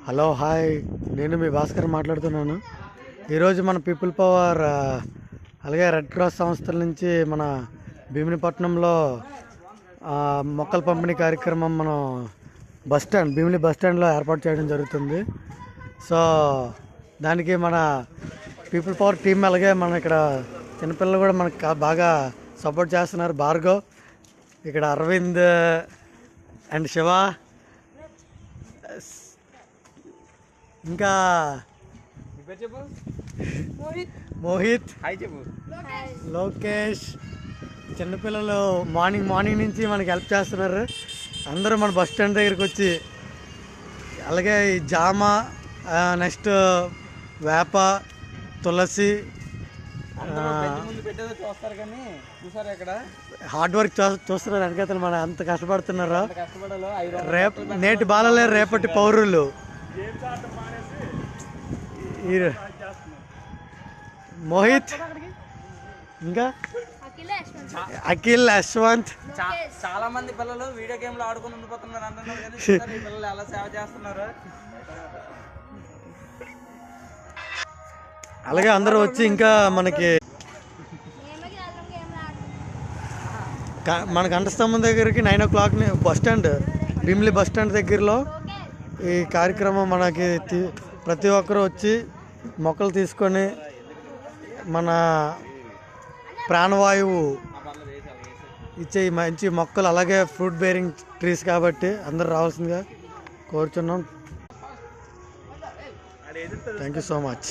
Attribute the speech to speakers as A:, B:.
A: Hello hi, నేను మీ భాస్కర్ మాట్లాడుతున్నాను. ఈరోజు మన పీపుల్ పవర్ అలాగే రెడ్ క్రాస్ సంస్థల నుంచి మన భీమినిపట్నంలో మొక్కల పంపిణీ కార్యక్రమం మనం భీమిని బస్ స్టాండ్లో ఏర్పాటు చేయడం జరుగుతుంది. సో దానికి మన పీపుల్ పవర్ టీం అలాగే మన ఇక్కడ చిన్నపిల్లలు కూడా మనకు బాగా సపోర్ట్ చేస్తున్నారు. భార్గవ్, ఇక్కడ అరవింద్ అండ్ శివ, ఇంకా మోహిత్, లోకేష్, చిన్నపిల్లలు మార్నింగ్ నుంచి మనకి హెల్ప్ చేస్తున్నారు. అందరూ మన బస్ స్టాండ్ దగ్గరికి వచ్చి అలాగే ఈ జామ, నెక్స్ట్ వేప, తులసి హార్డ్ వర్క్ చూస్తున్నారు. వెనకాతలు మన అంత కష్టపడుతున్నారు. నేటి బాలలే రేపటి పౌరులు. మోహిత్, ఇంకా అఖిల్, యశ్వంత్,
B: చాలా మంది పిల్లలు వీడియో గేమ్ లో ఆడుకుని ఉండిపోతున్నారు అంటున్నారు. పిల్లలు ఎలా సేవ చేస్తున్నారు.
A: అలాగే అందరూ వచ్చి ఇంకా మనకి మన గంటస్తంభం దగ్గరికి 9 o'clock bus stand, Bheemili bus stand దగ్గరలో ఈ కార్యక్రమం మనకి ప్రతి ఒక్కరూ వచ్చి మొక్కలు తీసుకొని మన ప్రాణవాయువు ఇచ్చే మంచి మొక్కలు, అలాగే ఫ్రూట్ బేరింగ్ ట్రీస్ కాబట్టి అందరూ రావాల్సిందిగా కోరుచున్నాం. Thank you so much.